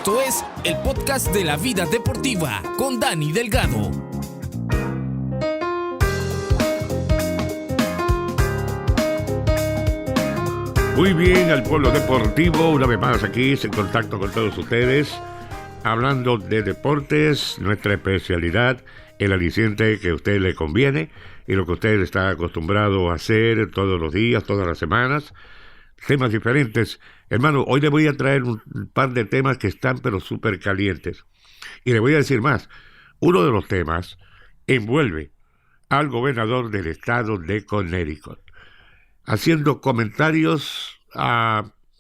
Esto es el podcast de la vida deportiva con Dani Delgado. Muy bien, al pueblo deportivo, una vez más aquí en contacto con todos ustedes, hablando de deportes, nuestra especialidad, el aliciente que a usted le conviene y lo que usted está acostumbrado a hacer todos los días, todas las semanas, temas diferentes. Hermano, hoy le voy a traer un par de temas que están pero súper calientes. Y le voy a decir más, uno de los temas envuelve al gobernador del estado de Connecticut, haciendo comentarios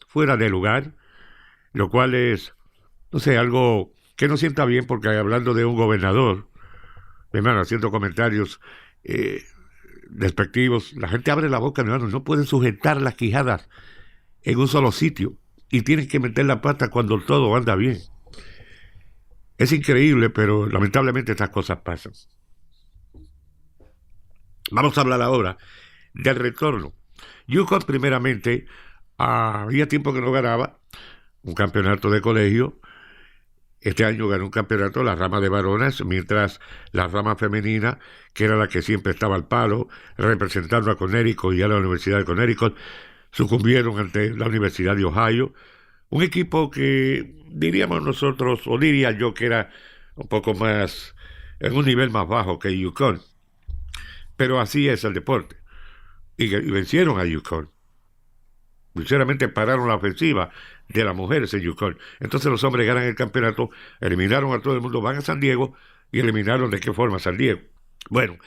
fuera de lugar, lo cual es, no sé, algo que no sienta bien, porque hablando de un gobernador, hermano, haciendo comentarios despectivos, la gente abre la boca, hermano, no pueden sujetar las quijadas en un solo sitio y tienen que meter la pata cuando todo anda bien. Es increíble, pero lamentablemente estas cosas pasan. Vamos a hablar ahora del retorno. UConn, primeramente, había tiempo que no ganaba un campeonato de colegio. Este año ganó un campeonato la rama de varones, mientras la rama femenina, que era la que siempre estaba al palo, representando a Connecticut y a la Universidad de Connecticut, sucumbieron ante la Universidad de Ohio. Un equipo que diríamos nosotros, o diría yo que era un poco más, en un nivel más bajo que UConn. Pero así es el deporte. Y vencieron a UConn. Sinceramente pararon la ofensiva de las mujeres en UConn. Entonces los hombres ganan el campeonato, eliminaron a todo el mundo, van a San Diego y eliminaron de qué forma a San Diego. Bueno,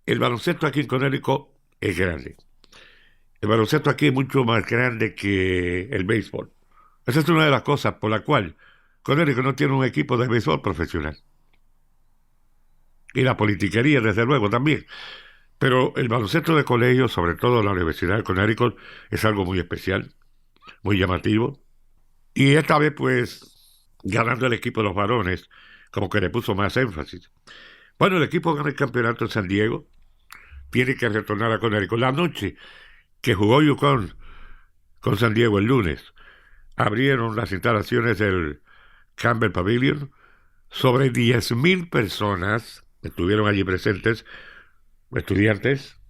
el baloncesto aquí en Connecticut es grande. El baloncesto aquí es mucho más grande que el béisbol. Esa es una de las cosas por la cual Connecticut no tiene un equipo de béisbol profesional. Y la politiquería, desde luego, también. Pero el baloncesto de colegio, sobre todo la Universidad de Connecticut, es algo muy especial, muy llamativo. Y esta vez, pues, ganando el equipo de los varones, como que le puso más énfasis. Bueno, el equipo gana el campeonato en San Diego, tiene que retornar a Connecticut. La noche que jugó UConn con San Diego el lunes, abrieron las instalaciones del Campbell Pavilion. Sobre 10,000 personas estuvieron allí presentes, estudiantes,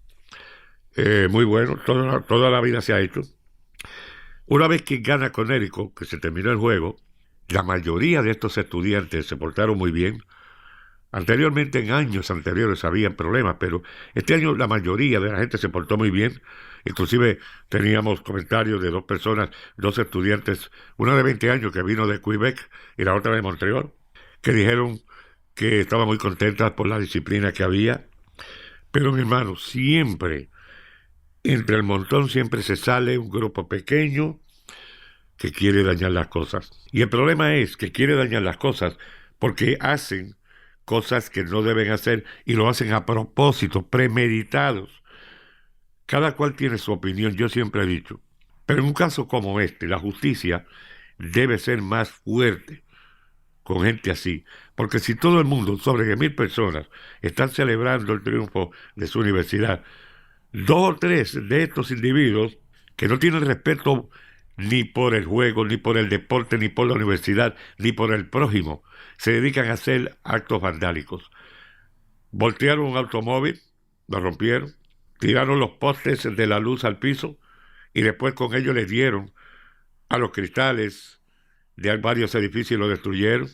muy bueno, toda la vida se ha hecho. Una vez que gana Connecticut, que se terminó el juego, la mayoría de estos estudiantes se portaron muy bien. Anteriormente, en años anteriores, había problemas, pero este año la mayoría de la gente se portó muy bien. Inclusive teníamos comentarios de dos personas, dos estudiantes, una de 20 años que vino de Quebec y la otra de Montreal, que dijeron que estaban muy contentas por la disciplina que había. Pero, mi hermano, siempre, entre el montón, siempre se sale un grupo pequeño que quiere dañar las cosas. Y el problema es que quiere dañar las cosas porque hacen cosas que no deben hacer y lo hacen a propósito, premeditados. Cada cual tiene su opinión, yo siempre he dicho. Pero en un caso como este, la justicia debe ser más fuerte con gente así, porque si todo el mundo, sobre 10,000 personas, están celebrando el triunfo de su universidad, 2 o 3 de estos individuos que no tienen respeto ni por el juego, ni por el deporte, ni por la universidad, ni por el prójimo, se dedican a hacer actos vandálicos. Voltearon un automóvil, lo rompieron, tiraron los postes de la luz al piso y después con ellos le dieron a los cristales de varios edificios y lo destruyeron.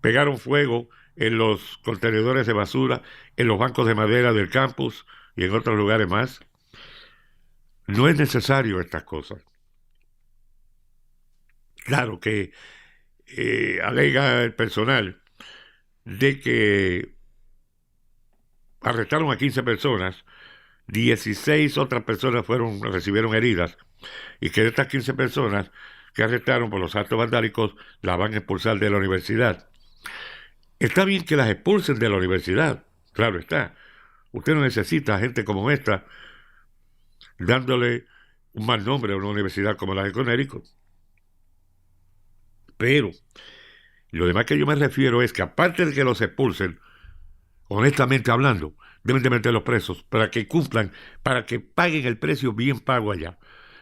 Pegaron fuego en los contenedores de basura, en los bancos de madera del campus y en otros lugares más. No es necesario estas cosas. Claro que alega el personal de que arrestaron a 15 personas, 16 otras personas recibieron heridas, y que de estas 15 personas que arrestaron por los actos vandálicos las van a expulsar de la universidad. Está bien que las expulsen de la universidad, claro está. Usted no necesita gente como esta dándole un mal nombre a una universidad como la de Connecticut. Pero lo demás que yo me refiero es que aparte de que los expulsen, honestamente hablando, deben de meterlos presos para que cumplan, para que paguen el precio bien pago allá,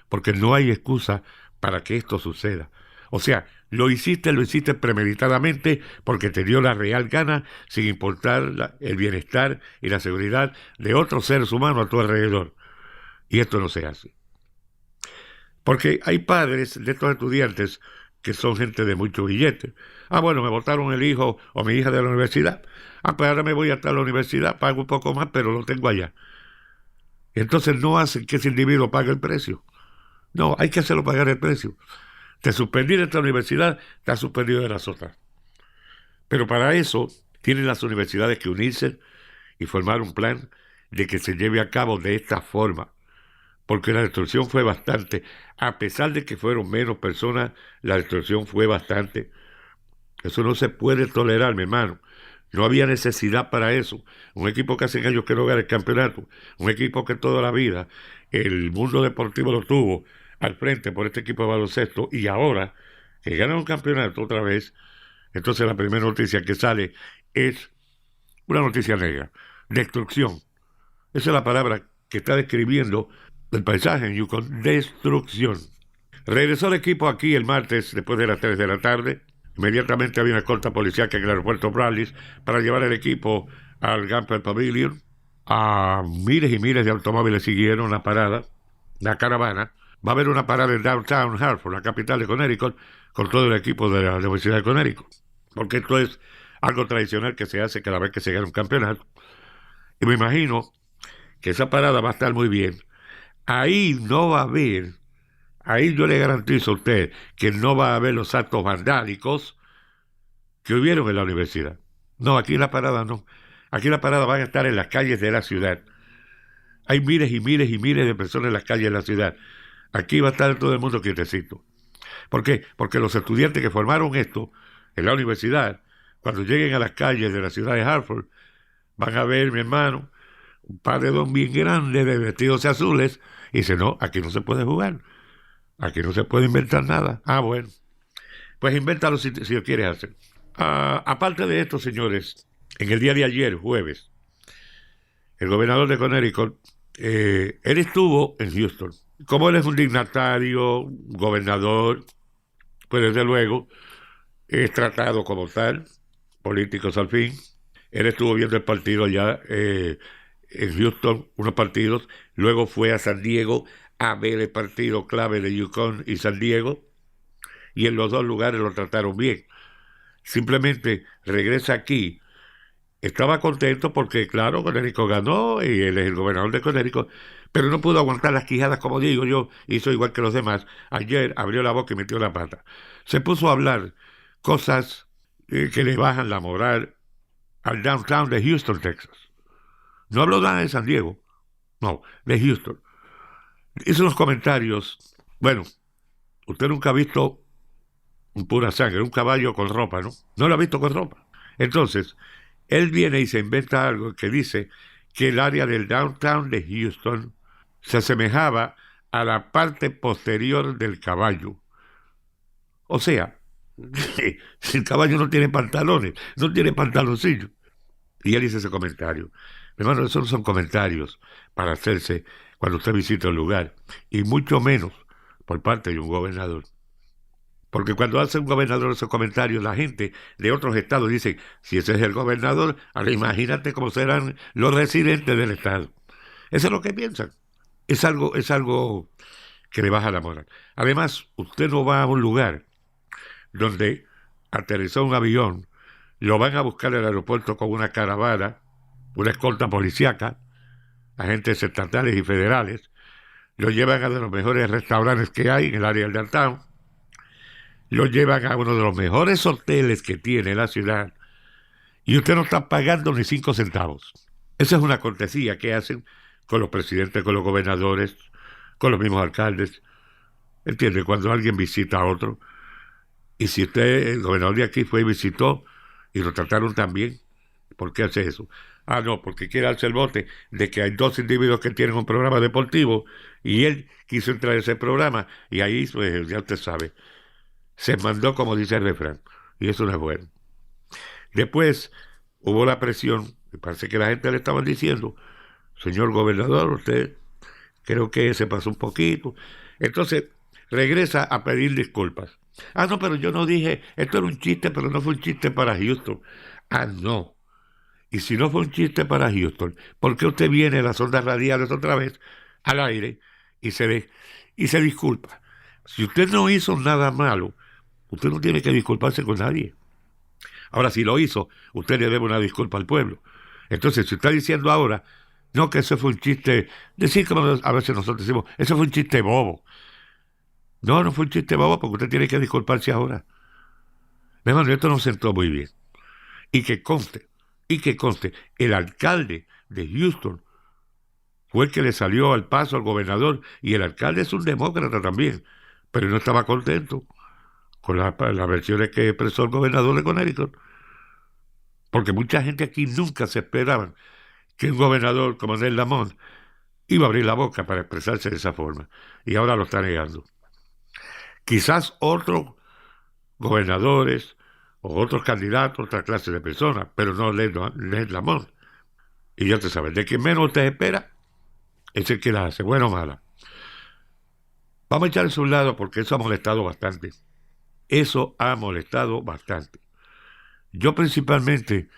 porque no hay excusa para que esto suceda. O sea, lo hiciste premeditadamente porque te dio la real gana, sin importar el bienestar y la seguridad de otros seres humanos a tu alrededor. Y esto no se hace. Porque hay padres de estos estudiantes que son gente de mucho billete. Ah, bueno, me botaron el hijo o mi hija de la universidad. Ah, pues ahora me voy hasta la universidad, pago un poco más, pero lo tengo allá. Entonces no hacen que ese individuo pague el precio. No, hay que hacerlo pagar el precio. Te suspendí de esta universidad, te has suspendido de las otras. Pero para eso tienen las universidades que unirse y formar un plan de que se lleve a cabo de esta forma. Porque la destrucción fue bastante. A pesar de que fueron menos personas, la destrucción fue bastante. Eso no se puede tolerar, mi hermano. No había necesidad para eso. Un equipo que hace años que no gana el campeonato, un equipo que toda la vida el mundo deportivo lo tuvo al frente por este equipo de baloncesto y ahora que gana un campeonato otra vez, entonces la primera noticia que sale es una noticia negra, destrucción. Esa es la palabra que está describiendo el paisaje en Yukon, destrucción. Regresó el equipo aquí el martes después de las 3 de la tarde. Inmediatamente había una escolta policial en el aeropuerto Bradley para llevar el equipo al Gamper Pavilion. A miles y miles de automóviles siguieron la parada, la caravana. Va a haber una parada en Downtown Hartford, la capital de Connecticut, con todo el equipo de la Universidad de Connecticut. Porque esto es algo tradicional que se hace cada vez que se gana un campeonato. Y me imagino que esa parada va a estar muy bien. Ahí no va a haber, ahí yo le garantizo a usted que no va a haber los actos vandálicos que hubieron en la universidad. No, aquí en la parada no. Aquí en la parada van a estar en las calles de la ciudad. Hay miles y miles y miles de personas en las calles de la ciudad. Aquí va a estar todo el mundo quietecito. ¿Por qué? Porque los estudiantes que formaron esto en la universidad, cuando lleguen a las calles de la ciudad de Hartford, van a ver, mi hermano, un paredón bien grande de vestidos azules y dice, no, aquí no se puede jugar. Aquí no se puede inventar nada. Ah, bueno. Pues invéntalo si lo quieres hacer. Aparte de esto, señores, en el día de ayer, jueves, el gobernador de Connecticut, él estuvo en Houston. Como él es un dignatario, gobernador, pues desde luego es tratado como tal, políticos al fin. Él estuvo viendo el partido allá en Houston, unos partidos, luego fue a San Diego a ver el partido clave de Yukon y San Diego, y en los dos lugares lo trataron bien. Simplemente regresa aquí. Estaba contento porque, claro, Connecticut ganó y él es el gobernador de Connecticut, pero no pudo aguantar las quijadas, como digo yo, hizo igual que los demás. Ayer abrió la boca y metió la pata. Se puso a hablar cosas que le bajan la moral al downtown de Houston, Texas. No habló nada de San Diego, no, de Houston. Hizo unos comentarios. Bueno, usted nunca ha visto un pura sangre, un caballo con ropa, ¿no? No lo ha visto con ropa. Entonces, él viene y se inventa algo que dice que el área del downtown de Houston se asemejaba a la parte posterior del caballo. O sea, si el caballo no tiene pantalones, no tiene pantaloncillos. Y él hizo ese comentario. Mi hermano, esos no son comentarios para hacerse cuando usted visita el lugar, y mucho menos por parte de un gobernador. Porque cuando hace un gobernador esos comentarios, la gente de otros estados dice, si ese es el gobernador, ahora imagínate cómo serán los residentes del estado. Eso es lo que piensan. Es algo que le baja la moral. Además, usted no va a un lugar donde aterrizó un avión, lo van a buscar en el aeropuerto con una caravana, una escolta policíaca, agentes estatales y federales, lo llevan a uno de los mejores restaurantes que hay en el área del downtown, lo llevan a uno de los mejores hoteles que tiene la ciudad, y usted no está pagando ni 5 centavos. Esa es una cortesía que hacen con los presidentes, con los gobernadores, con los mismos alcaldes. ¿Entiende? Cuando alguien visita a otro, y si usted, el gobernador de aquí fue y visitó, y lo trataron tan bien, ¿por qué hace eso? Ah, no, porque quiere darse el bote de que hay 2 individuos que tienen un programa deportivo, y él quiso entrar en ese programa, y ahí, pues, ya usted sabe, se mandó como dice el refrán, y eso no es bueno. Después hubo la presión, me parece que la gente le estaban diciendo, señor gobernador, usted creo que se pasó un poquito. Entonces, regresa a pedir disculpas. Ah, no, pero yo no dije, esto era un chiste, pero no fue un chiste para Houston. Ah, no. Y si no fue un chiste para Houston, ¿por qué usted viene a las ondas radiales otra vez al aire y se disculpa? Si usted no hizo nada malo, usted no tiene que disculparse con nadie. Ahora, si lo hizo, usted le debe una disculpa al pueblo. Entonces, si está diciendo ahora, no, que eso fue un chiste, decir como a veces nosotros decimos, eso fue un chiste bobo. No, no fue un chiste bobo porque usted tiene que disculparse ahora. Mi hermano, esto no sentó muy bien. Y que conste, el alcalde de Houston fue el que le salió al paso al gobernador, y el alcalde es un demócrata también, pero no estaba contento con las versiones que expresó el gobernador de Connecticut, porque mucha gente aquí nunca se esperaba que un gobernador como Ned Lamont iba a abrir la boca para expresarse de esa forma, y ahora lo está negando. Quizás otros gobernadores o otros candidatos, otra clase de personas, pero no Ned Lamont. Y ya te sabes, de quien menos te espera, es el que la hace, buena o mala. Vamos a echar eso a un lado porque eso ha molestado bastante. Eso ha molestado bastante. Yo principalmente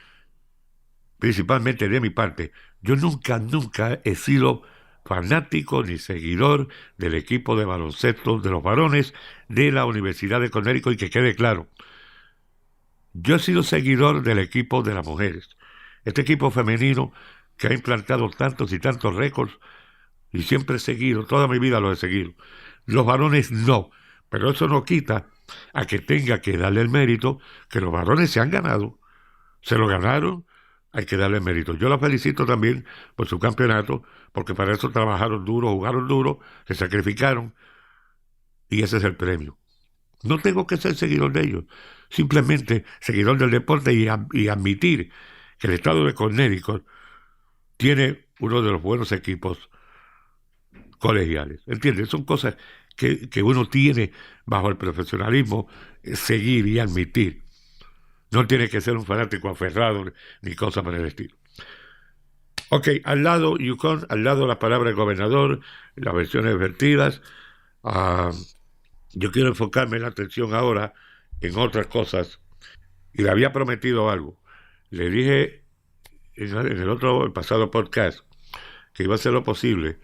de mi parte, yo nunca he sido fanático ni seguidor del equipo de baloncesto de los varones de la Universidad de Connecticut, y que quede claro, yo he sido seguidor del equipo de las mujeres. Este equipo femenino que ha implantado tantos y tantos récords, y siempre he seguido, toda mi vida lo he seguido. Los varones no, pero eso no quita a que tenga que darle el mérito que los varones se han ganado. Se lo ganaron, hay que darle el mérito. Yo los felicito también por su campeonato, porque para eso trabajaron duro, jugaron duro, se sacrificaron, y ese es el premio. No tengo que ser seguidor de ellos, simplemente seguidor del deporte y admitir que el estado de Connecticut tiene uno de los buenos equipos colegiales. ¿Entiendes? Son cosas que uno tiene bajo el profesionalismo, seguir y admitir. No tiene que ser un fanático aferrado ni cosa por el estilo. Ok, al lado Yukon, al lado la palabra del gobernador, las versiones vertidas. Yo quiero enfocarme la atención ahora en otras cosas, y le había prometido algo. Le dije en el pasado podcast, que iba a hacer lo posible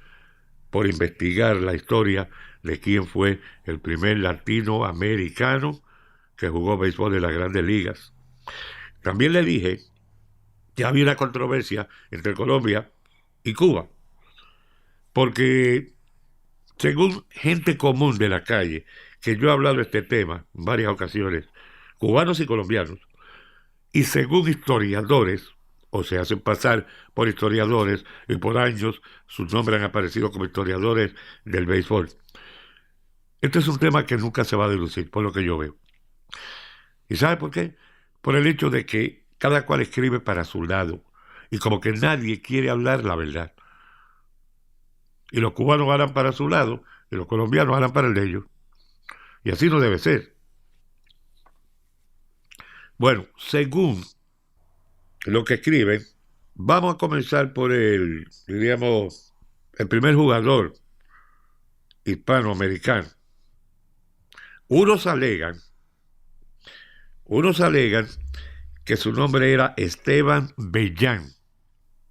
por investigar la historia de quién fue el primer latinoamericano que jugó béisbol en las Grandes Ligas. También le dije que había una controversia entre Colombia y Cuba, porque según gente común de la calle, que yo he hablado de este tema en varias ocasiones, cubanos y colombianos, y según historiadores, o se hacen pasar por historiadores, y por años sus nombres han aparecido como historiadores del béisbol. Este es un tema que nunca se va a dilucir, por lo que yo veo. ¿Y sabe por qué? Por el hecho de que cada cual escribe para su lado, y como que nadie quiere hablar la verdad. Y los cubanos hablan para su lado, y los colombianos hablan para el de ellos. Y así no debe ser. Bueno, según lo que escriben, vamos a comenzar por el primer jugador hispanoamericano. Unos alegan que su nombre era Esteban Bellán,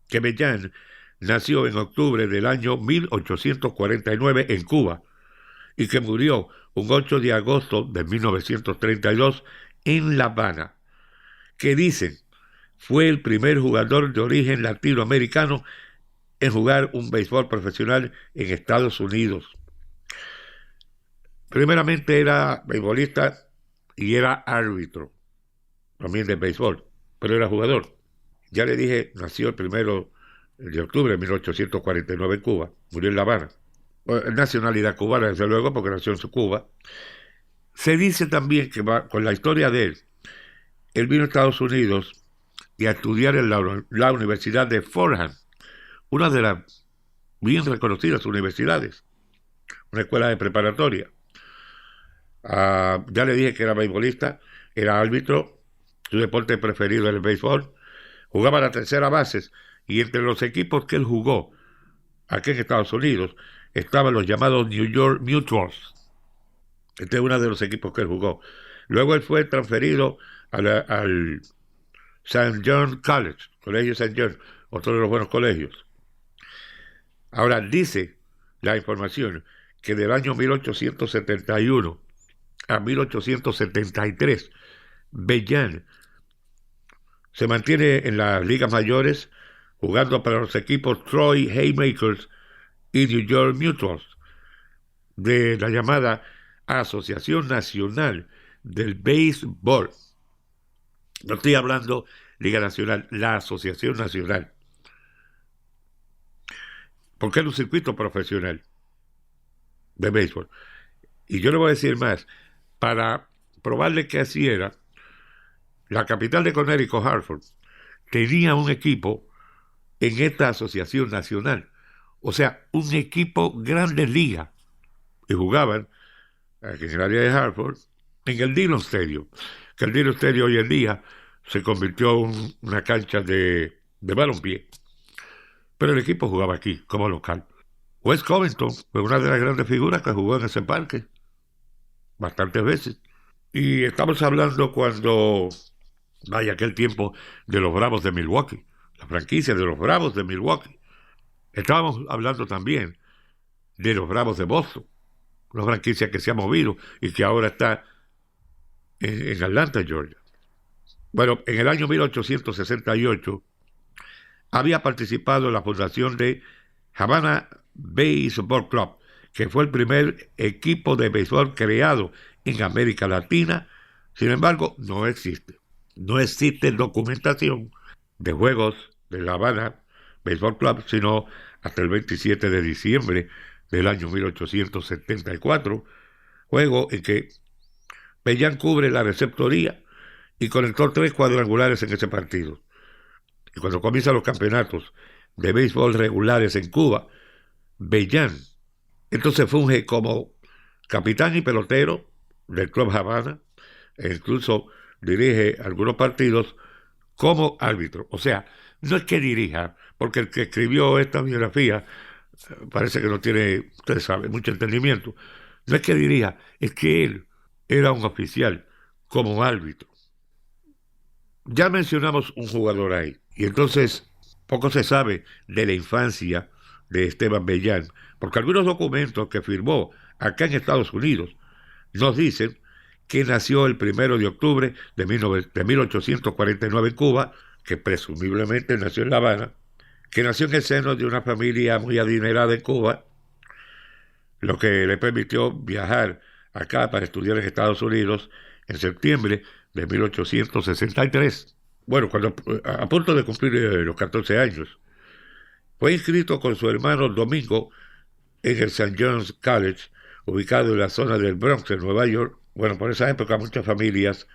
que Bellán nació en octubre del año 1849 en Cuba, y que murió un 8 de agosto de 1932 en La Habana, que dicen fue el primer jugador de origen latinoamericano en jugar un béisbol profesional en Estados Unidos. Primeramente era beisbolista y era árbitro también de béisbol, pero era jugador. Ya le dije, nació el 1 de octubre de 1849 en Cuba, murió en La Habana. Nacionalidad cubana, desde luego, porque nació en Cuba. Se dice también que con la historia de él vino a Estados Unidos y a estudiar en la Universidad de Fordham, una de las bien reconocidas universidades, una escuela de preparatoria. Ya le dije que era beisbolista, era árbitro, su deporte preferido era el béisbol, jugaba a la tercera base, y entre los equipos que él jugó aquí en Estados Unidos estaban los llamados New York Mutuals. Este es uno de los equipos que él jugó. Luego él fue transferido al St. John College, Colegio St. John, otro de los buenos colegios. Ahora dice la información que del año 1871 a 1873, Bellan se mantiene en las ligas mayores jugando para los equipos Troy Haymakers y New York Mutuals de la llamada Asociación Nacional del Béisbol. No estoy hablando Liga Nacional, la Asociación Nacional. Porque era un circuito profesional de béisbol. Y yo le voy a decir más, para probarle que así era, la capital de Connecticut, Hartford, tenía un equipo en esta asociación nacional. O sea, un equipo Grandes Ligas. Y jugaban aquí en el área de Hartford, en el Dillon Stadium. Que el Dillon Stadium hoy en día se convirtió en una cancha de balompié. Pero el equipo jugaba aquí, como local. Wes Covington fue una de las grandes figuras que jugó en ese parque, bastantes veces. Y estamos hablando cuando, vaya, aquel tiempo de los Bravos de Milwaukee, la franquicia de los Bravos de Milwaukee. Estábamos hablando también de los Bravos de Boston, una franquicia que se ha movido y que ahora está en Atlanta, Georgia. Bueno, en el año 1868 había participado en la fundación de Havana Baseball Club, que fue el primer equipo de béisbol creado en América Latina. Sin embargo, no existe. No existe documentación de juegos de la Havana Baseball Club, sino hasta el 27 de diciembre del año 1874, juego en que Bellan cubre la receptoría y conectó 3 cuadrangulares en ese partido. Y cuando comienzan los campeonatos de béisbol regulares en Cuba, Bellan entonces funge como capitán y pelotero del Club Havana e incluso dirige algunos partidos como árbitro. O sea, no es que dirija, porque el que escribió esta biografía parece que no tiene, ustedes saben, mucho entendimiento. No es que dirija, es que él era un oficial como árbitro. Ya mencionamos un jugador ahí, y entonces poco se sabe de la infancia de Esteban Bellan, porque algunos documentos que firmó acá en Estados Unidos nos dicen que nació el 1 de octubre de 1849 en Cuba, que presumiblemente nació en La Habana, que nació en el seno de una familia muy adinerada en Cuba, lo que le permitió viajar acá para estudiar en Estados Unidos en septiembre de 1863. Bueno, cuando a punto de cumplir los 14 años, fue inscrito con su hermano Domingo en el St. John's College, ubicado en la zona del Bronx, en Nueva York. Bueno, por esa época muchas familias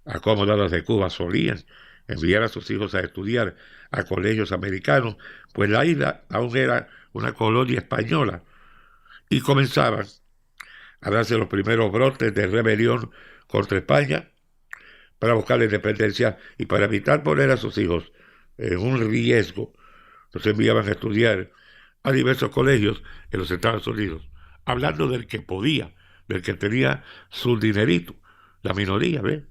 acomodadas de Cuba solían enviar a sus hijos a estudiar a colegios americanos, pues la isla aún era una colonia española y comenzaban a darse los primeros brotes de rebelión contra España para buscar la independencia y para evitar poner a sus hijos en un riesgo. Los enviaban a estudiar a diversos colegios en los Estados Unidos, hablando del que podía, del que tenía su dinerito, la minoría, ¿ves?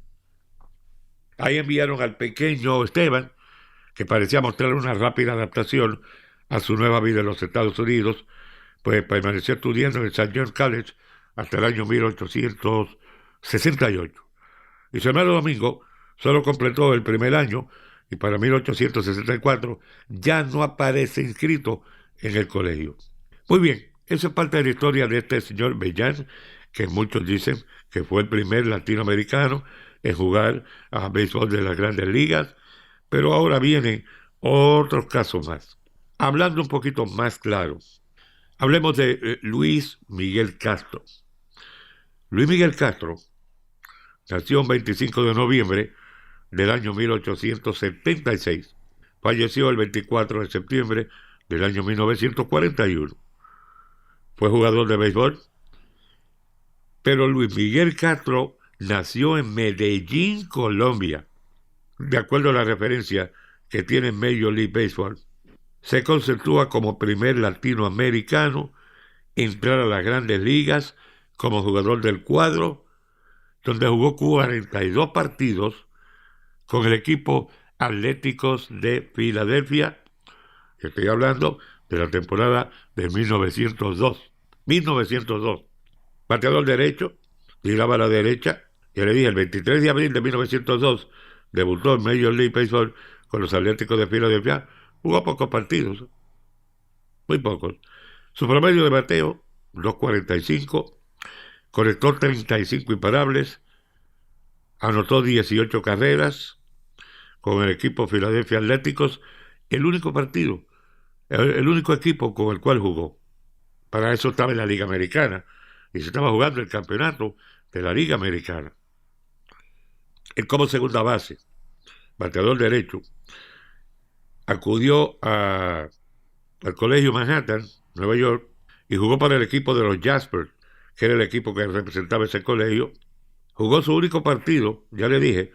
Ahí enviaron al pequeño Esteban, que parecía mostrar una rápida adaptación a su nueva vida en los Estados Unidos, pues permaneció estudiando en el St. John's College hasta el año 1868. Y su hermano Domingo solo completó el primer año y para 1864 ya no aparece inscrito en el colegio. Muy bien, esa es parte de la historia de este señor Bellan, que muchos dicen que fue el primer latinoamericano en jugar a béisbol de las Grandes Ligas, pero ahora vienen otros casos más. Hablando un poquito más claro, hablemos de Luis Miguel Castro. Luis Miguel Castro nació el 25 de noviembre del año 1876. Falleció el 24 de septiembre del año 1941. Fue jugador de béisbol, pero Luis Miguel Castro nació en Medellín, Colombia. De acuerdo a la referencia que tiene Major League Baseball, se conceptúa como primer latinoamericano en entrar a las Grandes Ligas como jugador del cuadro, donde jugó 42 partidos con el equipo Atléticos de Filadelfia. Estoy hablando de la temporada de 1902. 1902. Bateador derecho, tiraba a la derecha. Ya le dije, el 23 de abril de 1902 debutó en Major League Baseball con los Atléticos de Filadelfia. Jugó pocos partidos, muy pocos. Su promedio de bateo, 2.45. Conectó 35 imparables. Anotó 18 carreras con el equipo Philadelphia Athletics. El único partido, el único equipo con el cual jugó. Para eso estaba en la Liga Americana. Y se estaba jugando el campeonato de la Liga Americana. Él como segunda base, bateador derecho, acudió al Colegio Manhattan, Nueva York, y jugó para el equipo de los Jaspers, que era el equipo que representaba ese colegio. Jugó su único partido, ya le dije,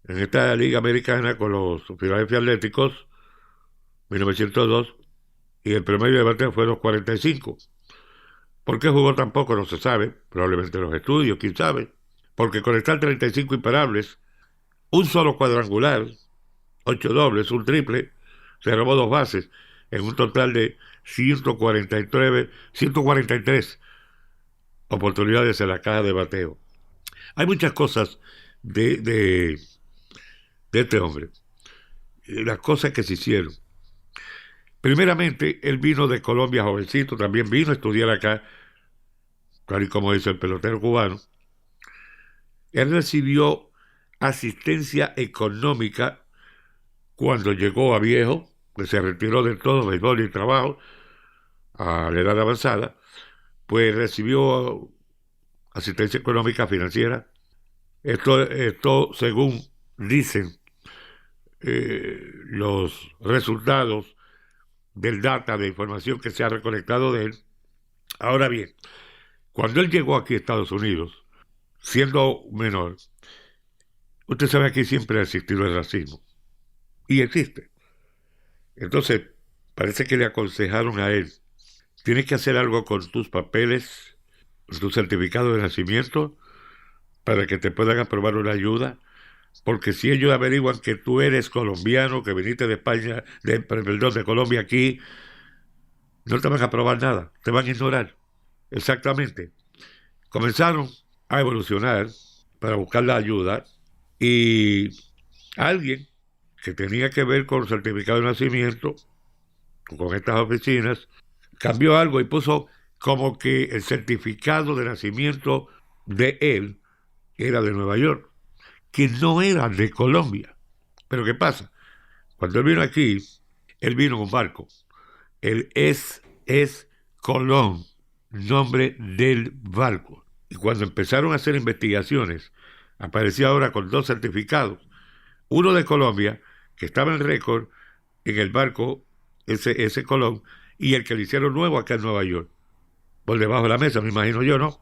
en esta Liga Americana con los Philadelphia Athletics, 1902, y el promedio de bateo fue 2.45. ¿Por qué jugó tan poco? No se sabe. Probablemente los estudios, quién sabe. Porque conectar 35 imparables, un solo cuadrangular, 8 dobles, un triple, se robó 2 bases, en un total de 143 oportunidades en la caja de bateo. Hay muchas cosas de este hombre. Las cosas que se hicieron. Primeramente, él vino de Colombia jovencito, también vino a estudiar acá, tal y como dice el pelotero cubano. Él recibió asistencia económica cuando llegó a viejo, que se retiró de todo béisbol y trabajo a la edad avanzada, pues recibió asistencia económica financiera. Esto según dicen los resultados del data de información que se ha recolectado de él. Ahora bien, cuando él llegó aquí a Estados Unidos, siendo menor, usted sabe que aquí siempre ha existido el racismo. Y existe. Entonces, parece que le aconsejaron a él, tienes que hacer algo con tus papeles, tu certificado de nacimiento, para que te puedan aprobar una ayuda, porque si ellos averiguan que tú eres colombiano, que viniste de España, de Colombia aquí, no te van a aprobar nada, te van a ignorar. Exactamente. Comenzaron a evolucionar para buscar la ayuda y alguien que tenía que ver con el certificado de nacimiento, con estas oficinas, cambió algo y puso como que el certificado de nacimiento de él era de Nueva York, que no era de Colombia. Pero ¿qué pasa? Cuando él vino aquí, él vino en un barco. Él es Colón, nombre del barco. Y cuando empezaron a hacer investigaciones, aparecía ahora con 2 certificados. Uno de Colombia, que estaba en récord en el barco, ese Colón, y el que le hicieron nuevo acá en Nueva York. Por debajo de la mesa, me imagino yo, ¿no?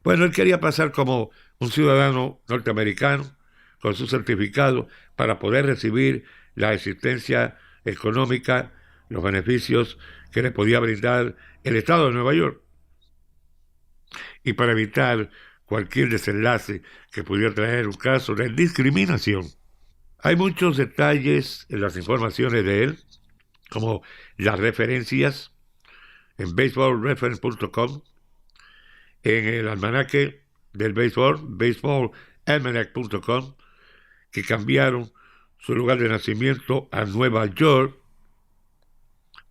Bueno, él quería pasar como un ciudadano norteamericano con su certificado para poder recibir la asistencia económica, los beneficios que le podía brindar el Estado de Nueva York. Y para evitar cualquier desenlace que pudiera traer un caso de discriminación. Hay muchos detalles en las informaciones de él, como las referencias en baseballreference.com, en el almanaque del béisbol, baseballalmanac.com, que cambiaron su lugar de nacimiento a Nueva York.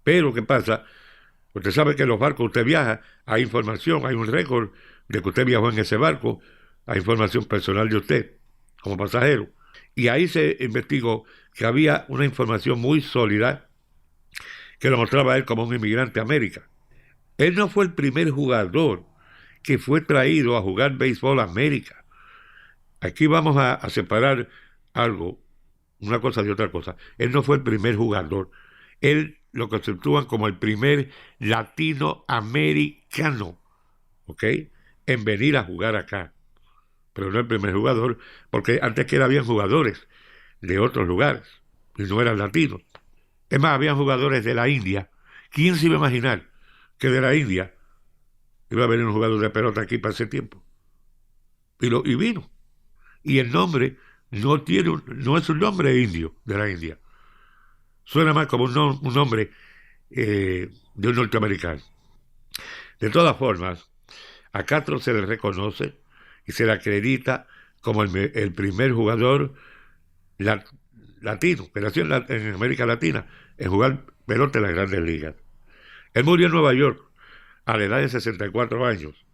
Pero, ¿qué pasa? Usted sabe que en los barcos usted viaja, hay información, hay un récord de que usted viajó en ese barco, hay información personal de usted como pasajero. Y ahí se investigó que había una información muy sólida que lo mostraba a él como un inmigrante a América. Él no fue el primer jugador que fue traído a jugar béisbol a América. Aquí vamos a separar algo, una cosa de otra cosa. Él no fue el primer jugador. Él lo conceptúan como el primer latinoamericano, ¿ok?, en venir a jugar acá. Pero no el primer jugador, porque antes que él habían jugadores de otros lugares, y no eran latinos. Es más, habían jugadores de la India. ¿Quién se iba a imaginar que de la India iba a venir un jugador de pelota aquí para ese tiempo. Y vino. Y el nombre no es un nombre indio de la India. Suena más como un nombre de un norteamericano. De todas formas, a Castro se le reconoce y se le acredita como el primer jugador la- latino que nació en América Latina en jugar pelota en las grandes ligas. Él murió en Nueva York a la edad de 64 años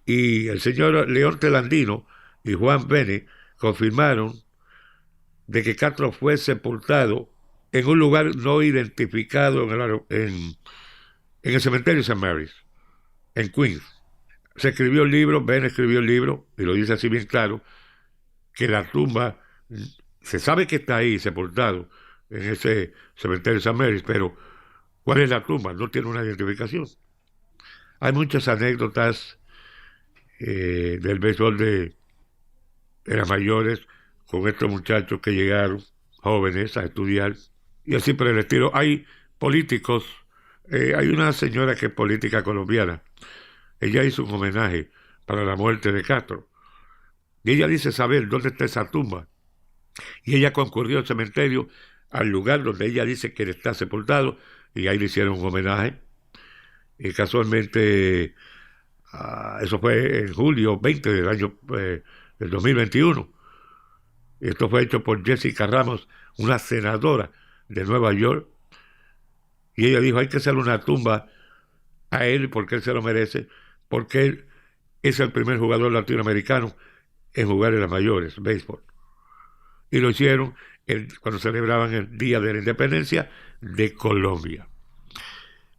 y el señor León Telandino y Juan Bene confirmaron de que Castro fue sepultado en un lugar no identificado en el cementerio St. Mary's, en Queens. Se escribió el libro, Ben escribió el libro, y lo dice así bien claro, que la tumba, se sabe que está ahí sepultado en ese cementerio St. Mary's, pero ¿cuál es la tumba? No tiene una identificación. Hay muchas anécdotas del béisbol de las mayores con estos muchachos que llegaron jóvenes a estudiar y así por el estilo. Hay políticos, hay una señora que es política colombiana, ella hizo un homenaje para la muerte de Castro y ella dice saber dónde está esa tumba y ella concurrió al cementerio, al lugar donde ella dice que él está sepultado y ahí le hicieron un homenaje y casualmente eso fue en julio 20 del año del 2021. Esto fue hecho por Jessica Ramos, una senadora de Nueva York, y ella dijo, hay que hacerle una tumba a él porque él se lo merece, porque él es el primer jugador latinoamericano en jugar en las mayores, béisbol. Y lo hicieron cuando celebraban el Día de la Independencia de Colombia.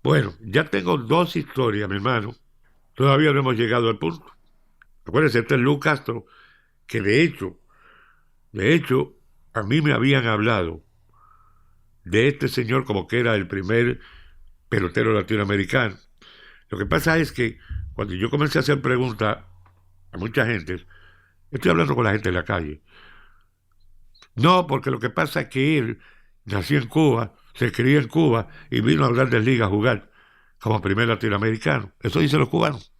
Bueno, ya tengo dos historias, mi hermano. Todavía no hemos llegado al punto. Acuérdense, este es Lou Castro, que de hecho, a mí me habían hablado de este señor como que era el primer pelotero latinoamericano. Lo que pasa es que cuando yo comencé a hacer preguntas a mucha gente, estoy hablando con la gente en la calle. No, porque lo que pasa es que él nació en Cuba, se crió en Cuba y vino a Grandes Ligas a jugar como primer latinoamericano. Eso dicen los cubanos.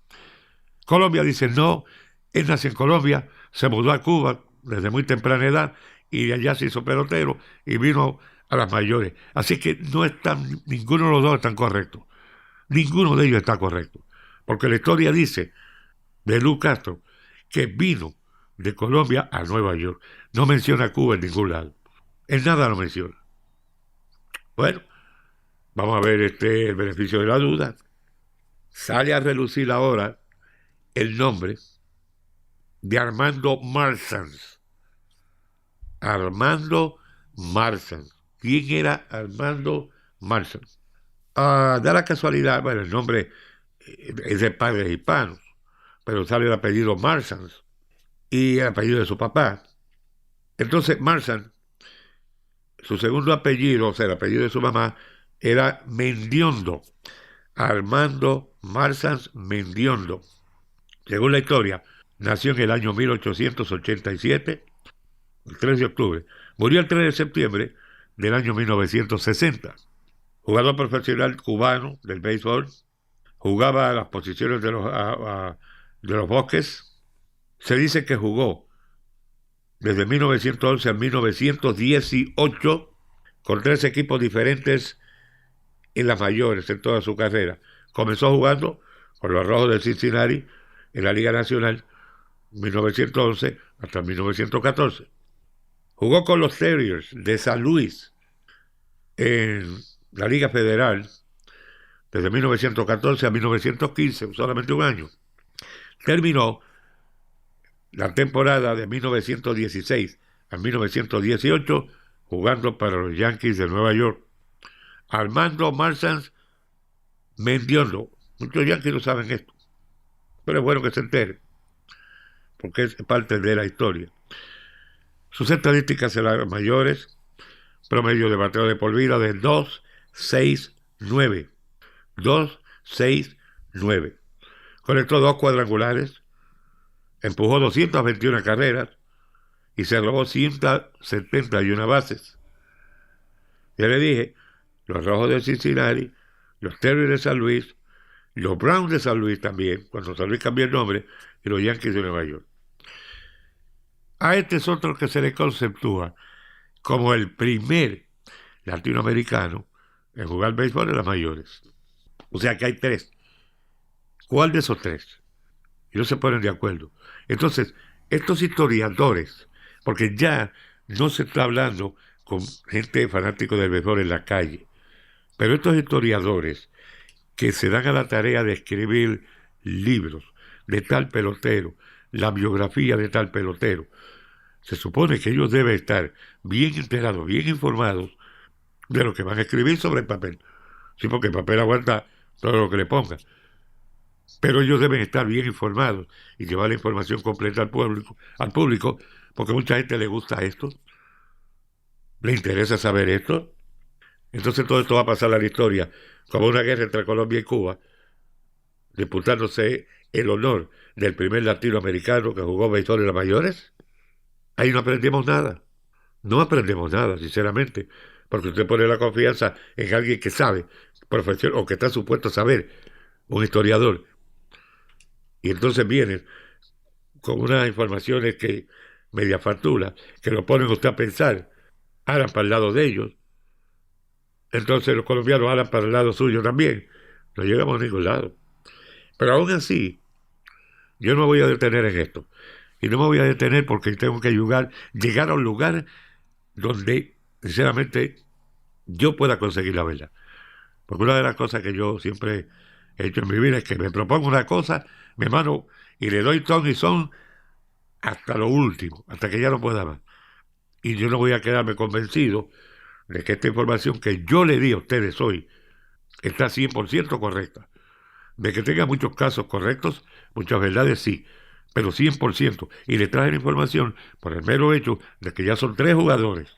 Colombia dice no, él nació en Colombia, se mudó a Cuba desde muy temprana edad y de allá se hizo pelotero y vino a las mayores. Así que ninguno de los dos están correctos. Ninguno de ellos está correcto. Porque la historia dice de Lou Castro que vino de Colombia a Nueva York. No menciona Cuba en ningún lado. En nada lo menciona. Bueno, vamos a ver el beneficio de la duda. Sale a relucir ahora el nombre de Armando Marsans. Armando Marsans. ¿Quién era Armando Marsans? Da la casualidad, bueno, el nombre es de padres hispanos, pero sale el apellido Marsans y el apellido de su papá. Entonces, Marsans, su segundo apellido, o sea, el apellido de su mamá, era Mendiondo. Armando Marsans Mendiondo. Según la historia, nació en el año 1887, el 3 de octubre. Murió el 3 de septiembre del año 1960. Jugador profesional cubano del béisbol. Jugaba a las posiciones de los Bosques. Se dice que jugó desde 1911 a 1918 con 3 equipos diferentes en las mayores en toda su carrera. Comenzó jugando con los Rojos de Cincinnati en la Liga Nacional 1911 hasta 1914. Jugó con los Terriers de San Luis en la Liga Federal desde 1914 a 1915, solamente un año. Terminó la temporada de 1916 a 1918 jugando para los Yankees de Nueva York. Armando Marsans Mendiondo. Muchos yankees no saben esto, pero es bueno que se entere, porque es parte de la historia. Sus estadísticas en las mayores, promedio de bateo de por vida de 2.69. 2.69. Conectó 2 cuadrangulares, empujó 221 carreras y se robó 171 bases. Ya le dije, los Rojos de Cincinnati, los Terriers de San Luis, los Browns de San Luis también, cuando San Luis cambió el nombre, y los Yankees de Nueva York. A este es otro que se le conceptúa como el primer latinoamericano en jugar béisbol en las mayores. O sea que hay tres. ¿Cuál de esos tres? Y no se ponen de acuerdo. Entonces, estos historiadores, porque ya no se está hablando con gente fanático del béisbol en la calle, pero estos historiadores que se dan a la tarea de escribir libros de tal pelotero, la biografía de tal pelotero, se supone que ellos deben estar bien enterados, bien informados de lo que van a escribir sobre el papel. Sí, porque el papel aguanta todo lo que le pongan. Pero ellos deben estar bien informados y llevar la información completa al público, porque mucha gente le gusta esto, le interesa saber esto. Entonces todo esto va a pasar a la historia como una guerra entre Colombia y Cuba, disputándose el honor del primer latinoamericano que jugó béisbol en las mayores. Ahí no aprendimos nada. No aprendemos nada, sinceramente, porque usted pone la confianza en alguien que sabe, profesión, o que está supuesto a saber, un historiador, y entonces vienen con unas informaciones que media factura, que lo ponen usted a pensar, harán para el lado de ellos, entonces los colombianos harán para el lado suyo también. No llegamos a ningún lado. Pero aún así, yo no me voy a detener en esto. Y no me voy a detener porque tengo que llegar a un lugar donde, sinceramente, yo pueda conseguir la verdad. Porque una de las cosas que yo siempre he hecho en mi vida es que me propongo una cosa, me mano y le doy ton y son hasta lo último, hasta que ya no pueda más. Y yo no voy a quedarme convencido de que esta información que yo le di a ustedes hoy está 100% correcta. De que tenga muchos casos correctos, muchas verdades sí, pero 100%. Y le traje la información por el mero hecho de que ya son tres jugadores,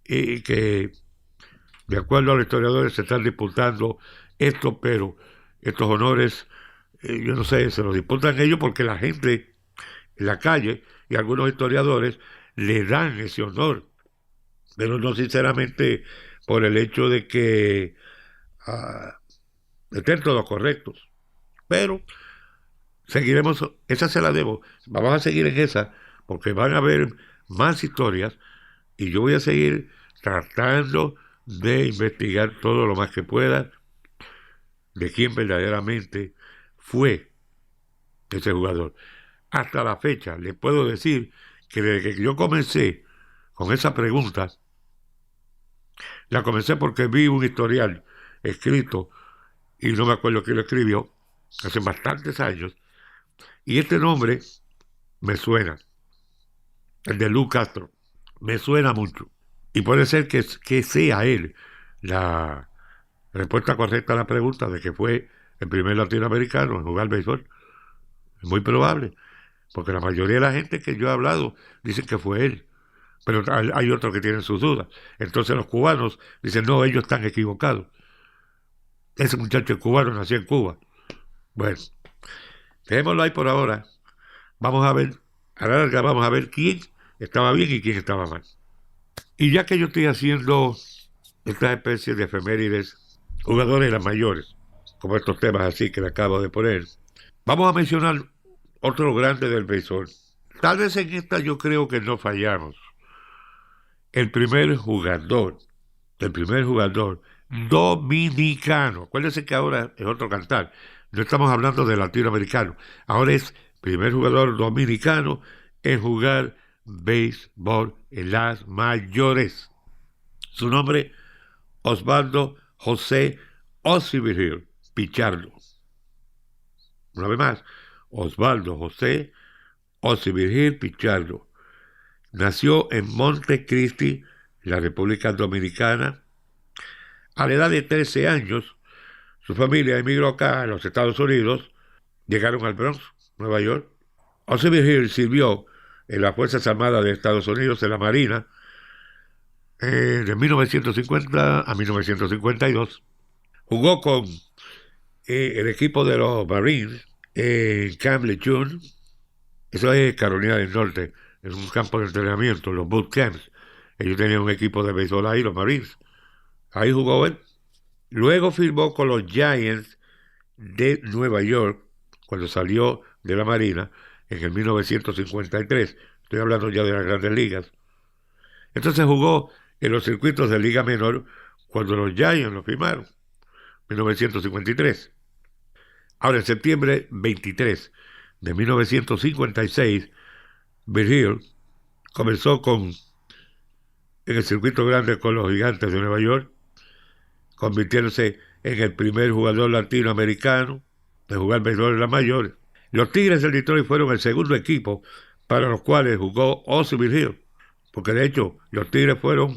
y que de acuerdo a los historiadores se están disputando esto, pero estos honores, yo no sé, se los disputan ellos porque la gente en la calle y algunos historiadores le dan ese honor, pero no sinceramente por el hecho de que estén todos correctos. Pero seguiremos, esa se la debo, vamos a seguir en esa, porque van a haber más historias y yo voy a seguir tratando de investigar todo lo más que pueda de quién verdaderamente fue ese jugador. Hasta la fecha, le puedo decir que desde que yo comencé con esa pregunta, la comencé porque vi un historial escrito, y no me acuerdo quién lo escribió, hace bastantes años, y este nombre me suena, el de Lou Castro, me suena mucho. Y puede ser que sea él la respuesta correcta a la pregunta de que fue el primer latinoamericano en jugar béisbol. Es muy probable, porque la mayoría de la gente que yo he hablado dicen que fue él, pero hay otros que tienen sus dudas. Entonces los cubanos dicen, no, ellos están equivocados. Ese muchacho es cubano, nació en Cuba. Bueno, dejémoslo ahí por ahora. Vamos a ver, a la larga vamos a ver quién estaba bien y quién estaba mal. Y ya que yo estoy haciendo estas especies de efemérides, jugadores de las mayores, como estos temas así que le acabo de poner, vamos a mencionar otro grande del béisbol. Tal vez en esta yo creo que no fallamos. El primer jugador dominicano. Acuérdense que ahora es otro cantar. No estamos hablando de latinoamericano. Ahora es primer jugador dominicano en jugar béisbol en las mayores. Su nombre, Osvaldo José Osivirgil Pichardo. Una vez más, Osvaldo José Osivirgil Pichardo. Nació en Montecristi, la República Dominicana. A la edad de 13 años, su familia emigró acá a los Estados Unidos. Llegaron al Bronx, Nueva York. Osivirgil sirvió en las Fuerzas Armadas de Estados Unidos, en la Marina, de 1950 a 1952. Jugó con el equipo de los Marines en Camp Lejeune. Eso es Carolina del Norte, es un campo de entrenamiento, los boot camps. Ellos tenían un equipo de béisbol ahí, los Marines. Ahí jugó él. Luego firmó con los Giants de Nueva York cuando salió de la Marina en el 1953. Estoy hablando ya de las grandes ligas. Entonces jugó en los circuitos de Liga Menor cuando los Giants lo firmaron, 1953. Ahora, en septiembre 23 de 1956, Bill Hill comenzó en el circuito grande con los Gigantes de Nueva York, convirtiéndose en el primer jugador latinoamericano de jugar béisbol en las mayores. Los Tigres del Detroit fueron el segundo equipo para los cuales jugó Ozzie Virgil, porque de hecho los Tigres fueron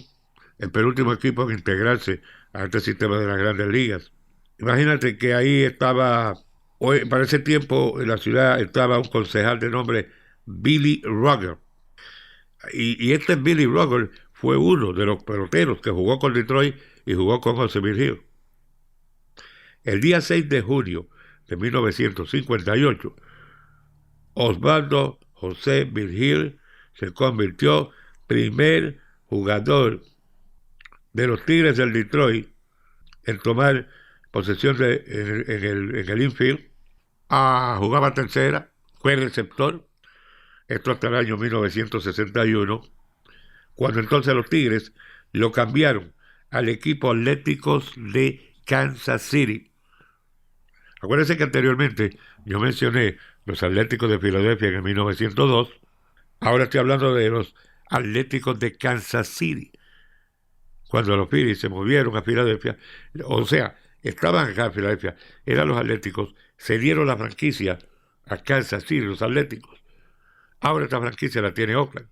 el penúltimo equipo en integrarse a este sistema de las grandes ligas. Imagínate que ahí estaba, hoy, para ese tiempo en la ciudad estaba un concejal de nombre Billy Rugger. Y este Billy Rugger fue uno de los peloteros que jugó con Detroit y jugó con Ozzie Virgil. El día 6 de junio de 1958, Osvaldo José Virgil se convirtió primer jugador de los Tigres del Detroit en tomar posesión en el infield. Jugaba tercera, fue receptor, esto hasta el año 1961, cuando entonces los Tigres lo cambiaron al equipo Atléticos de Kansas City. Acuérdense que anteriormente yo mencioné los Atléticos de Filadelfia en el 1902, ahora estoy hablando de los Atléticos de Kansas City. Cuando los Phillies se movieron a Filadelfia, o sea, estaban acá en Filadelfia, eran los Atléticos, se dieron la franquicia a Kansas City, los Atléticos. Ahora esta franquicia la tiene Oakland.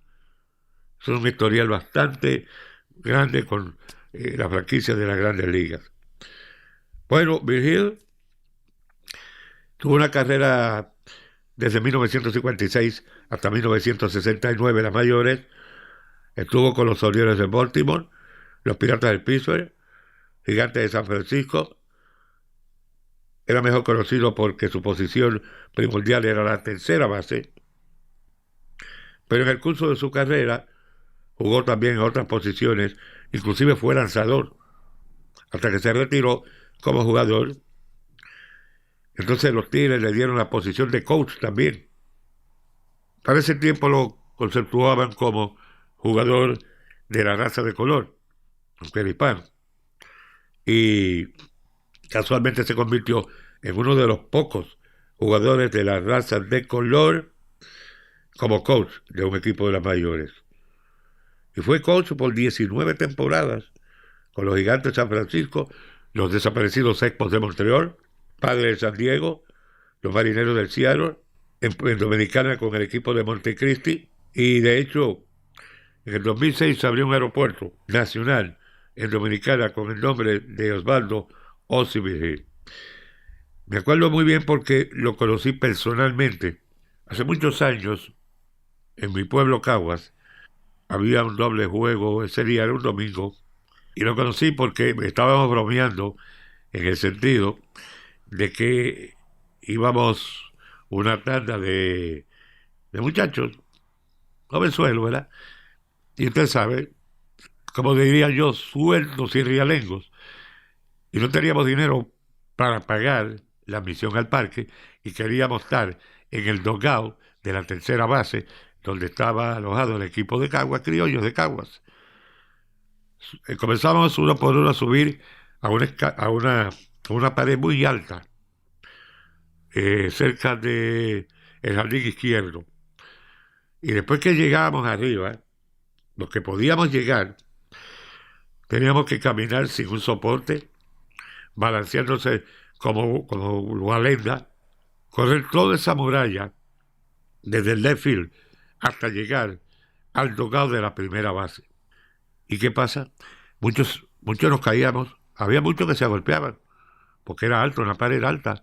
Es un historial bastante grande con la franquicia de las grandes ligas. Bueno, Virgil tuvo una carrera desde 1956 hasta 1969 en las mayores. Estuvo con los Orioles de Baltimore, los Piratas del Pittsburgh, Gigantes de San Francisco. Era mejor conocido porque su posición primordial era la tercera base. Pero en el curso de su carrera jugó también en otras posiciones, inclusive fue lanzador, hasta que se retiró como jugador. Entonces los Tigres le dieron la posición de coach también. Para ese tiempo lo conceptuaban como jugador de la raza de color, aunque era hispano. Y casualmente se convirtió en uno de los pocos jugadores de la raza de color como coach de un equipo de las mayores. Y fue coach por 19 temporadas con los Gigantes de San Francisco, los desaparecidos Expos de Montreal, Padres de San Diego, los Marineros del Seattle, en Dominicana con el equipo de Montecristi, y de hecho en el 2006 se abrió un aeropuerto nacional en Dominicana con el nombre de Osvaldo Ozzie Virgil. Me acuerdo muy bien porque lo conocí personalmente. Hace muchos años, en mi pueblo Caguas, había un doble juego, ese día era un domingo, y lo conocí porque estábamos bromeando en el sentido de que íbamos una tanda de muchachos, jovenzuelos, ¿verdad? Y usted sabe, como diría yo, sueldos y rialengos, y no teníamos dinero para pagar la admisión al parque, y queríamos estar en el dugout de la tercera base, donde estaba alojado el equipo de Caguas, criollos de Caguas. Comenzamos uno por uno a subir a una pared muy alta, cerca de el jardín izquierdo. Y después que llegábamos arriba, los que podíamos llegar, teníamos que caminar sin un soporte, balanceándose como Lualenda, correr toda esa muralla desde el left field hasta llegar al dugout de la primera base. ¿Y qué pasa? Muchos nos caíamos, había muchos que se golpeaban, porque era alto, una pared alta,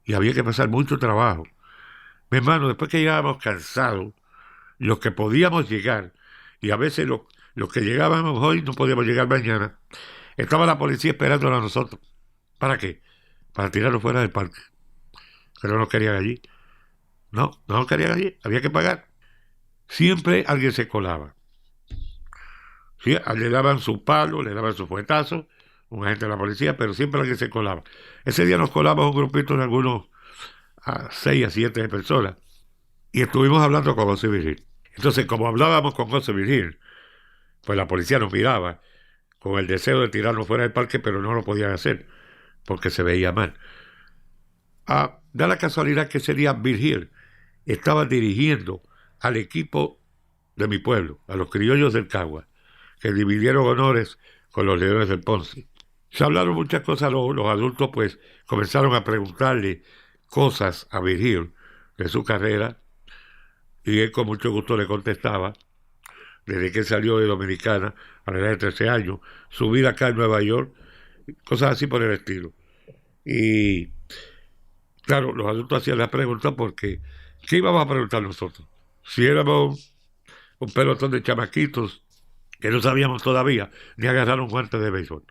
y había que pasar mucho trabajo. Mi hermano, después que llegábamos cansados, los que podíamos llegar, y a veces los que llegábamos hoy no podíamos llegar mañana, estaba la policía esperándonos a nosotros. ¿Para qué? Para tirarnos fuera del parque. Pero no querían allí. No querían allí, había que pagar. Siempre alguien se colaba. ¿Sí? Le daban su palo, le daban su fuetazo, un agente de la policía, pero siempre alguien se colaba. Ese día nos colamos un grupito de algunos a 6 a 7 personas y estuvimos hablando con José Virgil. Entonces, como hablábamos con José Virgil, pues la policía nos miraba con el deseo de tirarnos fuera del parque, pero no lo podían hacer porque se veía mal. Da la casualidad que ese día Virgil estaba dirigiendo al equipo de mi pueblo, a los criollos del Cagua, que dividieron honores con los Leones del Ponce. Se hablaron muchas cosas, los adultos pues comenzaron a preguntarle cosas a Virgil de su carrera, y él con mucho gusto le contestaba, desde que salió de Dominicana a la edad de 13 años, su vida acá en Nueva York, cosas así por el estilo. Y claro, los adultos hacían la pregunta porque, ¿qué íbamos a preguntar nosotros? Si éramos un pelotón de chamaquitos que no sabíamos todavía ni agarrar un guante de béisbol.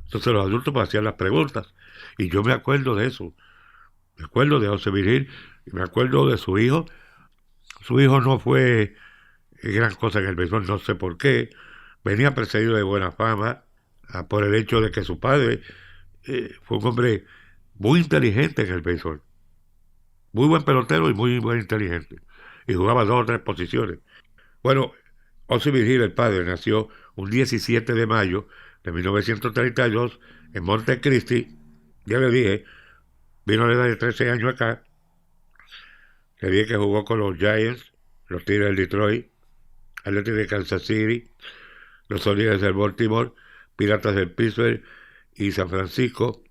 Entonces los adultos me hacían las preguntas y yo me acuerdo de eso. Me acuerdo de José Virgil y me acuerdo de su hijo. Su hijo no fue gran cosa en el béisbol, no sé por qué. Venía precedido de buena fama por el hecho de que su padre fue un hombre muy inteligente en el béisbol. Muy buen pelotero y muy buen inteligente. Y jugaba 2 o 3 posiciones. Bueno, José Virgil, el padre, nació un 17 de mayo de 1932 en Montecristi. Ya le dije, vino a la edad de 13 años acá. Le dije que jugó con los Giants, los Tigres del Detroit, Atlético de Kansas City, los Orioles del Baltimore, Piratas del Pittsburgh y San Francisco.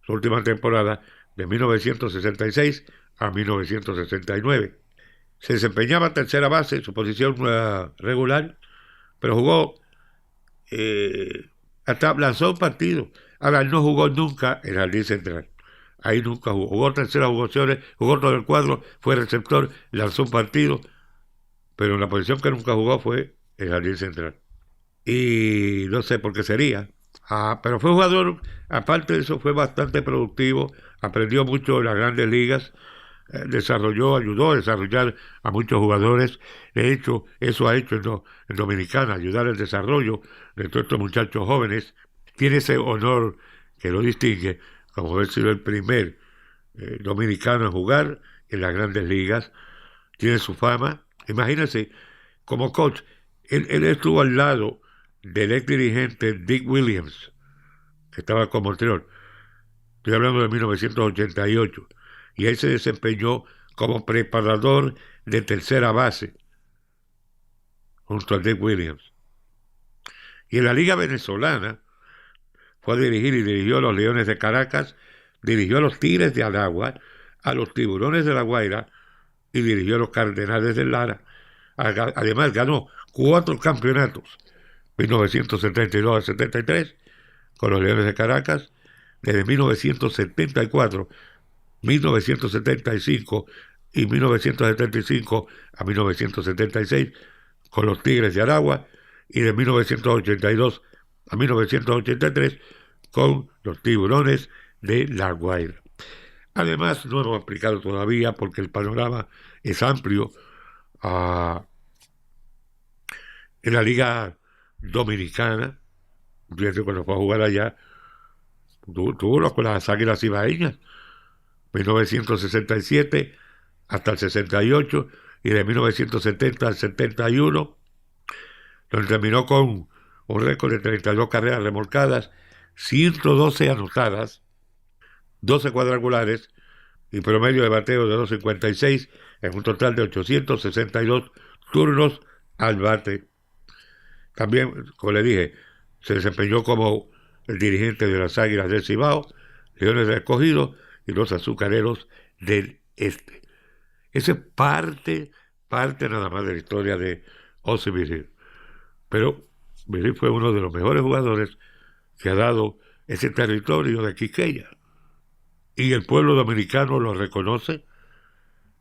Su última temporada de 1966 a 1969. Se desempeñaba en tercera base, su posición regular, pero jugó hasta lanzó un partido. Ahora, él no jugó nunca en el Jardín Central. Ahí nunca jugó. Jugó terceras jugaciones, jugó todo el cuadro, fue receptor, lanzó un partido, pero en la posición que nunca jugó fue el Jardín Central. Y no sé por qué sería. Pero fue jugador, aparte de eso, fue bastante productivo, aprendió mucho en las grandes ligas, ayudó a desarrollar a muchos jugadores. De hecho, eso ha hecho en Dominicana, ayudar al desarrollo de todos estos muchachos jóvenes. Tiene ese honor que lo distingue como haber sido el primer dominicano en jugar en las grandes ligas. Tiene su fama. Imagínense, como coach, él estuvo al lado del ex dirigente Dick Williams, que estaba con Montreal. Estoy hablando de 1988. Y él se desempeñó como preparador de tercera base junto a Dick Williams. Y en la Liga Venezolana fue a dirigir y dirigió a los Leones de Caracas, dirigió a los Tigres de Aragua, a los Tiburones de La Guaira y dirigió a los Cardenales de Lara. Además ganó 4 campeonatos, 1972 al 73, con los Leones de Caracas, desde 1974, 1975 y 1975 a 1976 con los Tigres de Aragua y de 1982 a 1983 con los Tiburones de La Guaira. Además, no hemos explicado todavía porque el panorama es amplio en la Liga Dominicana. Fíjense, cuando fue a jugar allá, tuvo con las Águilas Ibaeñas, 1967 hasta el 68 y de 1970 al 71, donde terminó con un récord de 32 carreras remolcadas, 112 anotadas, 12 cuadrangulares y promedio de bateo de 2.56 en un total de 862 turnos al bate. También, como le dije, se desempeñó como el dirigente de las Águilas del Cibao, Leones del Escogido y los Azucareros del Este. Esa es parte nada más de la historia de José Virgil. Pero Virgil fue uno de los mejores jugadores que ha dado ese territorio de Quiqueya. Y el pueblo dominicano lo reconoce,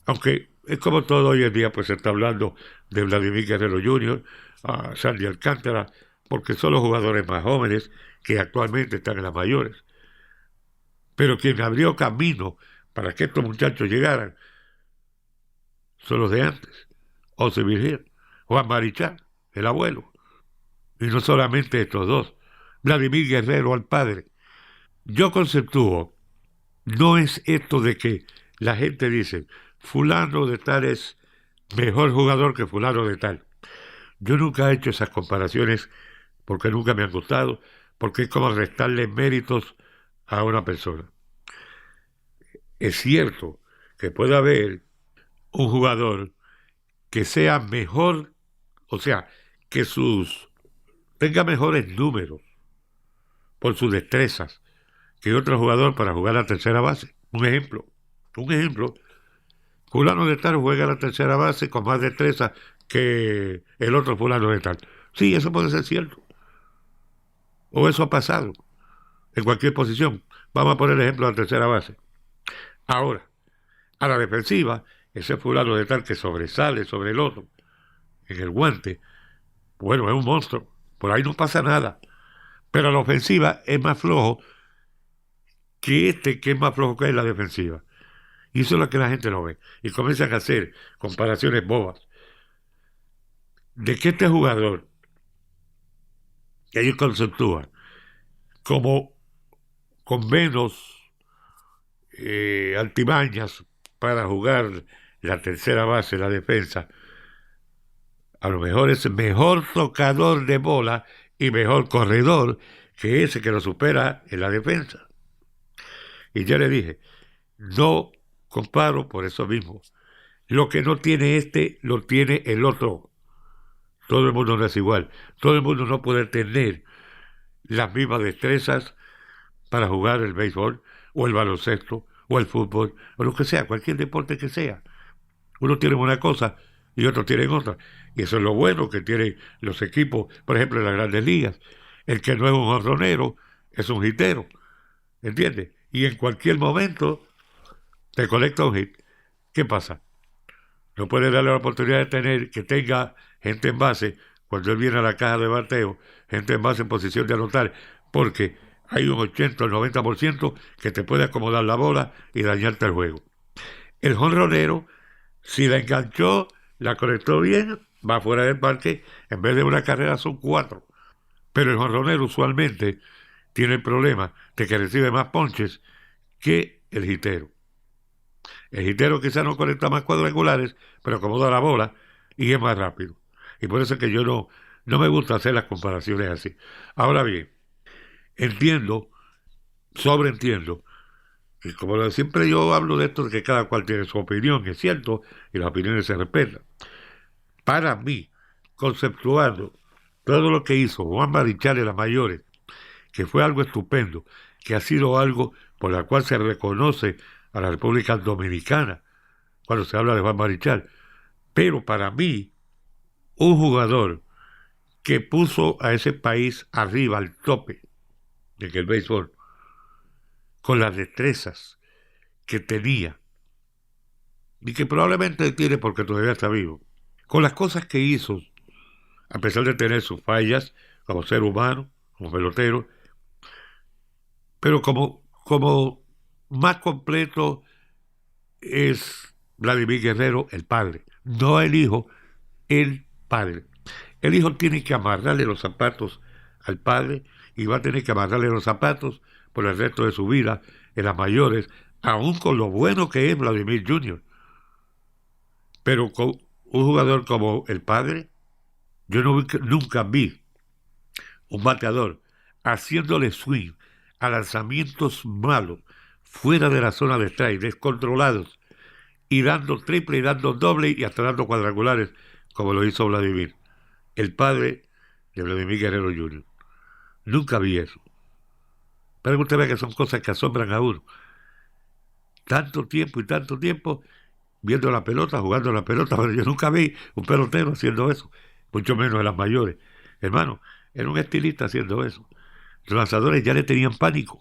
aunque es como todo hoy en día, pues se está hablando de Vladimir Guerrero Jr., a Sandy Alcántara, porque son los jugadores más jóvenes que actualmente están en las mayores. Pero quien abrió camino para que estos muchachos llegaran son los de antes. José Virgil, Juan Marichal, el abuelo. Y no solamente estos dos. Vladimir Guerrero al padre. Yo conceptúo, no es esto de que la gente dice, fulano de tal es mejor jugador que fulano de tal. Yo nunca he hecho esas comparaciones porque nunca me han gustado, porque es como restarle méritos a una persona. Es cierto que puede haber un jugador que sea mejor, o sea, que tenga mejores números por sus destrezas que otro jugador para jugar a tercera base. Un ejemplo, fulano de tal juega a la tercera base con más destreza que el otro fulano de tal. Sí, eso puede ser cierto. O eso ha pasado en cualquier posición. Vamos a poner el ejemplo de la tercera base. Ahora, a la defensiva, ese fulano de tal que sobresale sobre el otro en el guante, bueno, es un monstruo. Por ahí no pasa nada. Pero a la ofensiva es más flojo que que es más flojo que la defensiva. Y eso es lo que la gente no ve. Y comienzan a hacer comparaciones bobas. De que este jugador, que ellos conceptúan como con menos altimañas para jugar la tercera base, la defensa, a lo mejor es mejor tocador de bola y mejor corredor que ese que lo supera en la defensa. Y ya le dije, no comparo por eso mismo. Lo que no tiene este, lo tiene el otro. Todo el mundo no es igual. Todo el mundo no puede tener las mismas destrezas para jugar el béisbol, o el baloncesto, o el fútbol, o lo que sea, cualquier deporte que sea. Uno tiene una cosa y otros tienen otra. Y eso es lo bueno que tienen los equipos, por ejemplo, en las grandes ligas. El que no es un jonronero es un hitero, ¿entiendes? Y en cualquier momento te conecta un hit. ¿Qué pasa? No puede darle la oportunidad de tener que tenga gente en base cuando él viene a la caja de bateo, gente en base en posición de anotar, porque hay un 80 o 90% que te puede acomodar la bola y dañarte el juego. El jonronero, si la enganchó, la conectó bien, va fuera del parque, en vez de una carrera son 4. Pero el jonronero usualmente tiene el problema de que recibe más ponches que el hitero. El hitero quizá no conecta más cuadrangulares, pero acomoda la bola y es más rápido. Y por eso es que yo no me gusta hacer las comparaciones así. Ahora bien, entiendo, sobreentiendo, y como siempre yo hablo de esto, de que cada cual tiene su opinión, es cierto, y las opiniones se respetan. Para mí, conceptuando todo lo que hizo Juan Marichal en las mayores, que fue algo estupendo, que ha sido algo por la cual se reconoce a la República Dominicana cuando se habla de Juan Marichal. Pero para mí, un jugador que puso a ese país arriba, al tope, en el béisbol, con las destrezas que tenía, y que probablemente tiene porque todavía está vivo, con las cosas que hizo, a pesar de tener sus fallas como ser humano, como pelotero, pero como más completo es Vladimir Guerrero, el padre, no el hijo, el padre. El hijo tiene que amarrarle los zapatos al padre y va a tener que amarrarle los zapatos por el resto de su vida en las mayores, aún con lo bueno que es Vladimir Jr. Pero con un jugador como el padre, yo nunca vi un bateador haciéndole swing a lanzamientos malos, fuera de la zona de strike, descontrolados, y dando triple y dando doble y hasta dando cuadrangulares, como lo hizo Vladimir, el padre de Vladimir Guerrero Jr. Nunca vi eso. Pero usted ve que son cosas que asombran a uno. Tanto tiempo y tanto tiempo viendo la pelota, jugando la pelota, pero yo nunca vi un pelotero haciendo eso, mucho menos en las mayores. Hermano, era un estilista haciendo eso. Los lanzadores ya le tenían pánico.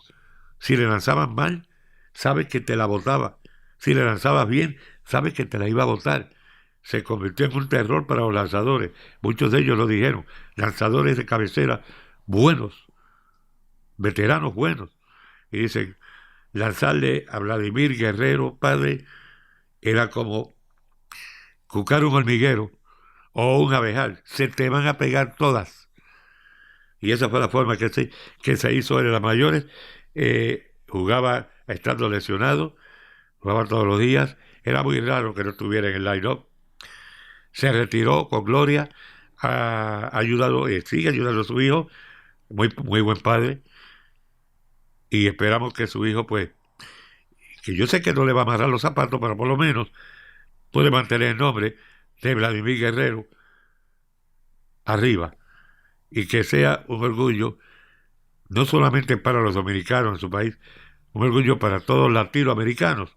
Si le lanzaban mal, sabes que te la botaba. Si le lanzabas bien, sabes que te la iba a botar. Se convirtió en un terror para los lanzadores. Muchos de ellos lo dijeron. Lanzadores de cabecera buenos, veteranos buenos. Y dicen, lanzarle a Vladimir Guerrero, padre, era como cucar un hormiguero o un abejal. Se te van a pegar todas. Y esa fue la forma que se hizo él en las mayores. Jugaba estando lesionado, jugaba todos los días. Era muy raro que no estuviera en el line-up. Se retiró con gloria, ha ayudado, sigue ayudando a su hijo, muy, muy buen padre. Y esperamos que su hijo, pues, que yo sé que no le va a amarrar los zapatos, pero por lo menos puede mantener el nombre de Vladimir Guerrero arriba. Y que sea un orgullo, no solamente para los dominicanos en su país, un orgullo para todos los latinoamericanos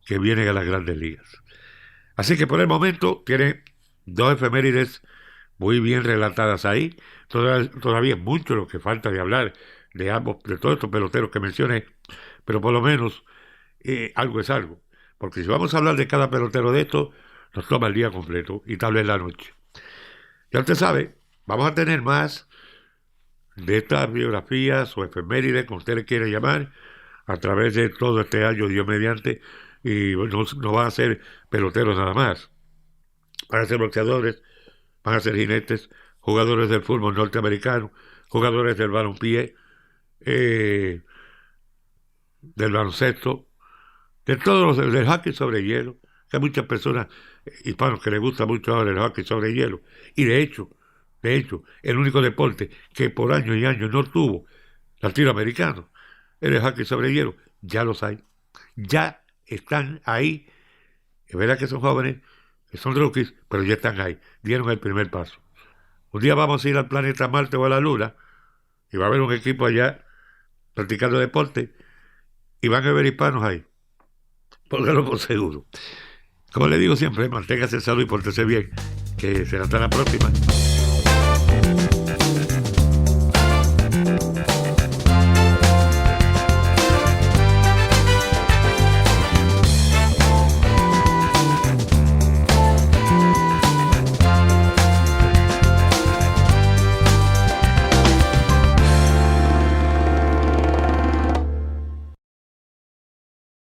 que vienen a las grandes ligas. Así que por el momento tiene dos efemérides muy bien relatadas ahí. Todavía es mucho lo que falta de hablar de ambos, de todos estos peloteros que mencioné, pero por lo menos algo es algo. Porque si vamos a hablar de cada pelotero de esto, nos toma el día completo y tal vez la noche. Ya usted sabe, vamos a tener más de estas biografías o efemérides, como usted le quiere llamar, a través de todo este año, Dios mediante, y no van a ser peloteros nada más. Van a ser boxeadores, van a ser jinetes, jugadores del fútbol norteamericano, jugadores del balompié, del baloncesto, de todos los del hockey sobre hielo, que hay muchas personas hispanos que les gusta mucho ahora el hockey sobre hielo, y de hecho, el único deporte que por años y años no tuvo latinoamericano era el hockey sobre hielo. Ya los hay, ya están ahí. Es verdad que son jóvenes, que son rookies, pero ya están ahí, dieron el primer paso. Un día vamos a ir al planeta Marte o a la Luna y va a haber un equipo allá practicando deporte y van a haber hispanos ahí. Póngalo por seguro. Como le digo siempre, manténgase en salud y pórtese bien, que será hasta la próxima.